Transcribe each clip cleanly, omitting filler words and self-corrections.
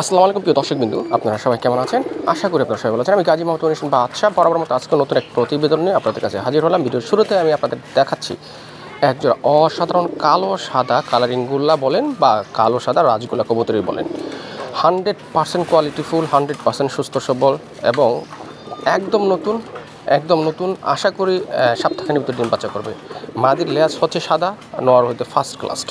আসসালামু আলাইকুম প্রিয় দর্শকবৃন্দু, আপনারা সবাই কেমন আছেন? আশা করি আপনারা সবাই ভালো আছেন। আমি গাজী মোহাম্মদ হোসেন বাদশা বরাবর মতো আজকে নতুন এক প্রতিবেদন নিয়ে আপনাদের কাছে হাজির হলাম। ভিডিওর শুরুতে আমি আপনাদের দেখাচ্ছি একজোড়া অসাধারণ কালো সাদা কালারিং গুল্লা বলেন বা কালো সাদা রাজগোলা কবুতরই বলেন, 100% কোয়ালিটিফুল, 100% সুস্থ সবল এবং একদম নতুন আশা করি সপ্তাহখানির ভিতর ডিম বাচ্চা করবে। মাদির লেজ হচ্ছে সাদা, নর হইতে ফার্স্ট ক্লাস।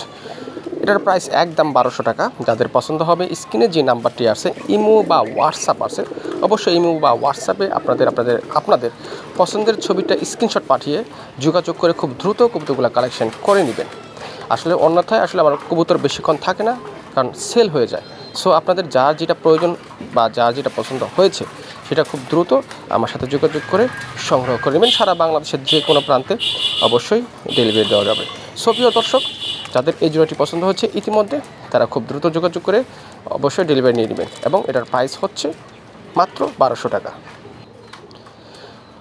এটার প্রাইস একদম 1200 টাকা। যাদের পছন্দ হবে স্ক্রিনে যে নাম্বারটি আছে ইমো বা হোয়াটসঅ্যাপ আছে, অবশ্যই ইমো বা হোয়াটসঅ্যাপে আপনাদের পছন্দের ছবিটা স্ক্রিনশট পাঠিয়ে যোগাযোগ করে খুব দ্রুত কবুতরগুলো কালেকশন করে নেবেন। আসলে অন্যথায় আমার কবুতর বেশিক্ষণ থাকে না, কারণ সেল হয়ে যায়। সো আপনাদের যার যেটা প্রয়োজন বা যার যেটা পছন্দ হয়েছে সেটা খুব দ্রুত আমার সাথে যোগাযোগ করে সংগ্রহ করে নেবেন। সারা বাংলাদেশের যে কোনো প্রান্তে অবশ্যই ডেলিভারি দেওয়া যাবে। সো প্রিয় দর্শক, যাদের এই জোড়াটি পছন্দ হচ্ছে ইতিমধ্যে তারা খুব দ্রুত যোগাযোগ করে অবশ্যই ডেলিভারি নিয়ে নেবেন এবং এটার প্রাইস হচ্ছে মাত্র 1200 টাকা।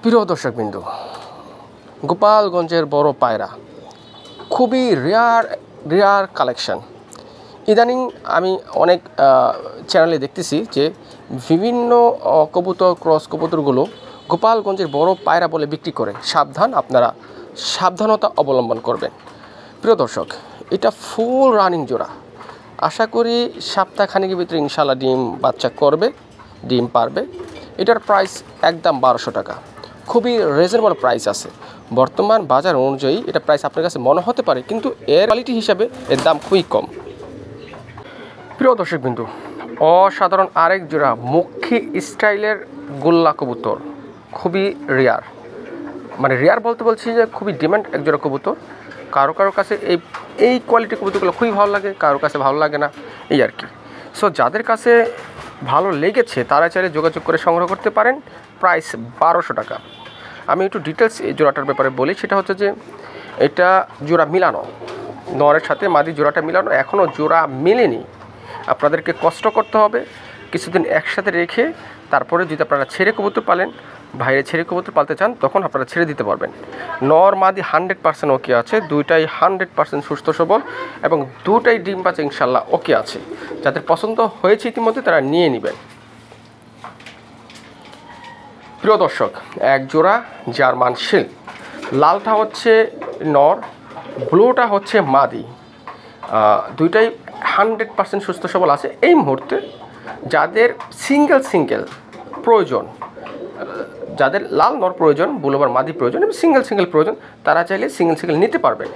প্রিয় দর্শকবিন্দু, গোপালগঞ্জের বড় পায়রা খুবই রেয়ার কালেকশন। ইদানিং আমি অনেক চ্যানেলে দেখতেছি যে বিভিন্ন কবুতর ক্রস কবুতরগুলো গোপালগঞ্জের বড় পায়রা বলে বিক্রি করে। আপনারা সাবধানতা অবলম্বন করবেন। প্রিয় দর্শক, এটা ফুল রানিং জোড়া। আশা করি সপ্তাহখানেকের ভিতরে ইনশাল্লাহ ডিম বাচ্চা করবে, ডিম পারবে। এটার প্রাইস একদম 1200 টাকা। খুবই রিজনেবল প্রাইস আছে। বর্তমান বাজার অনুযায়ী এটা প্রাইস আপনার কাছে মনে হতে পারে, কিন্তু এর কোয়ালিটি হিসাবে এর দাম খুবই কম। প্রিয় দর্শকবিন্দু, অসাধারণ আরেক জোড়া মুখী স্টাইলের গোল্লা কবুতর, খুবই রেয়ার। রেয়ার বলছি যে খুবই ডিমান্ড এক জোড়া কবুতর। কারো কাছে এই কোয়ালিটির কবুতরগুলো খুবই ভালো লাগে, কারো কাছে ভালো লাগে না, এই আর কি। সো যাদের কাছে ভালো লেগেছে তারা চাইলে যোগাযোগ করে সংগ্রহ করতে পারেন। প্রাইস 1200 টাকা। আমি একটু ডিটেলস এই জোড়াটার ব্যাপারে বলি। সেটা হচ্ছে যে এটা জোড়া মিলানো, নরের সাথে মাদি জোড়াটা মিলানো, এখনও জোড়া মেলেনি। আপনাদেরকে কষ্ট করতে হবে কিছুদিন একসাথে রেখে, তারপরে যদি আপনারা ছেড়ে কবুতর পালেন, বাইরে ছেড়ে কবুতর পালতে চান, তখন আপনারা ছেড়ে দিতে পারবেন। নর মাদি 100% ওকে আছে, দুইটাই 100% সুস্থ সবল এবং দুটাই ডিম বাচ্চা ইনশাল্লাহ ওকে আছে। যাদের পছন্দ হয়েছে ইতিমধ্যে তারা নিয়ে নেবেন। প্রিয় দর্শক, এক জোড়া জার্মান শিল্ড, লালটা হচ্ছে নর, ব্লুটা হচ্ছে মাদি। দুইটাই 100% সুস্থ সবল আছে এই মুহূর্তে। যাদের সিঙ্গেল প্রয়োজন, যাদের লাল নর প্রয়োজন, ব্লুবার মাদি প্রয়োজন এবং সিঙ্গেল প্রয়োজন, তারা চাইলে সিঙ্গেল নিতে পারবেন।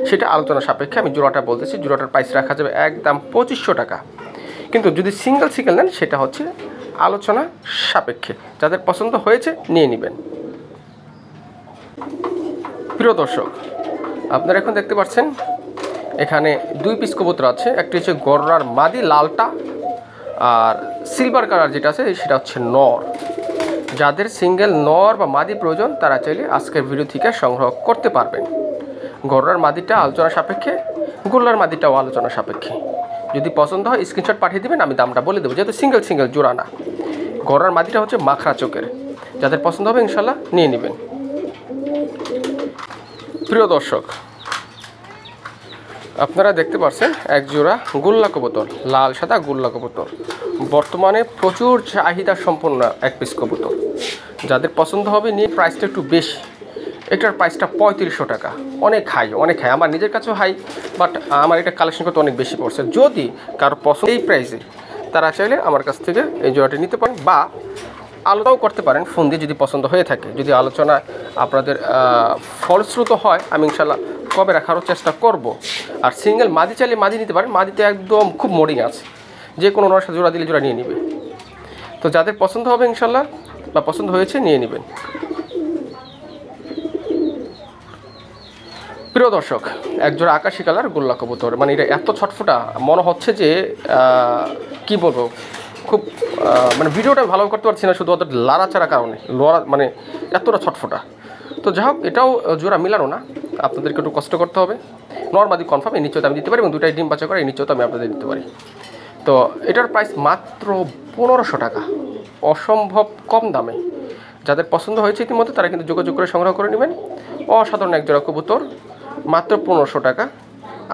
সেটা আলোচনা সাপেক্ষে আমি জোড়াটা বলতেছি। জোড়াটার প্রাইস রাখা যাবে একদম 2500 টাকা। কিন্তু যদি সিঙ্গেল নেন সেটা হচ্ছে আলোচনা সাপেক্ষে। যাদের পছন্দ হয়েছে নিয়ে নেবেন। প্রিয় দর্শক, আপনারা এখন দেখতে পাচ্ছেন এখানে 2 পিস কবুতর আছে। একটি হচ্ছে গররার মাদি লালটা, আর সিলভার কালার যেটা আছে সেটা হচ্ছে নর। যাদের সিঙ্গেল নর বা মাদি প্রয়োজন তারা চাইলে আজকের ভিডিও থেকে সংগ্রহ করতে পারবেন। গররার মাদিটা আলোচনা সাপেক্ষে, গোল্লার মাদিটাও আলোচনা সাপেক্ষে। যদি পছন্দ হয় স্ক্রিনশট পাঠিয়ে দেবেন, আমি দামটা বলে দেবো, যেহেতু সিঙ্গেল জোড়া না। গররার মাদিটা হচ্ছে মাখরা চোখের। যাদের পছন্দ হবে ইনশাল্লাহ নিয়ে নেবেন। প্রিয় দর্শক, আপনারা দেখতে পাচ্ছেন এক জোড়া গোল্লা কবুতর, লাল সাদা গোল্লা কবুতর, বর্তমানে প্রচুর চাহিদা সম্পন্ন এক পিস কবুতর। যাদের পছন্দ হবে নিয়ে, প্রাইসটা একটু বেশি। এটার প্রাইসটা 3500 টাকা। অনেক হাই। আমার নিজের কাছেও হাই, বাট আমার এটা কালেকশন করতে অনেক বেশি পড়ছে। যদি কারো পছন্দ এই প্রাইসে, তারা চাইলে আমার কাছ থেকে এই জোড়াটি নিতে পারেন বা আলোচনাও করতে পারেন ফোন দিয়ে, যদি পছন্দ হয়ে থাকে। যদি আলোচনা আপনাদের ফলশ্রুত হয়, আমি ইনশাল্লাহ কবে রাখারও চেষ্টা করব। আর সিঙ্গেল মাদি চাইলে মাদি নিতে পারেন। মাদিতে একদম খুব মোডিং আছে, যে কোনো নর সাথে জোড়া দিলে জোড়া নিয়ে নেবে। তো যাদের পছন্দ হবে ইনশাল্লাহ বা পছন্দ হয়েছে নিয়ে নেবেন। প্রিয় দর্শক, একজোড়া আকাশি কালার গোল্লা কবুতর, এটা এত ছটফটা মনে হচ্ছে যে কি বলবো, খুব ভিডিওটা ভালো করতে পারছি না শুধু অত লাড়াচাড়া কারণে। এতটা ছটফটা। তো যাই হোক, এটাও জোড়া মিলানো না, আপনাদেরকে একটু কষ্ট করতে হবে। নর্মাদি কনফার্ম এই নিশ্চয়তা আমি দিতে পারি এবং দুটাই ডিম বাচ্চা করে এই নিশ্চয়তা আমি আপনাদের দিতে পারি। তো এটার প্রাইস মাত্র 1500 টাকা, অসম্ভব কম দামে। যাদের পছন্দ হয়েছে ইতিমধ্যে তারা কিন্তু যোগাযোগ করে সংগ্রহ করে নেবেন। অসাধারণ এক জোড়া কবুতর, মাত্র 1500 টাকা,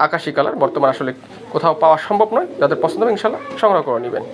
আকাশি কালার। বর্তমানে আসলে কোথাও পাওয়া সম্ভব নয়। যাদের পছন্দ হবে ইনশাল্লাহ সংগ্রহ করে নেবেন।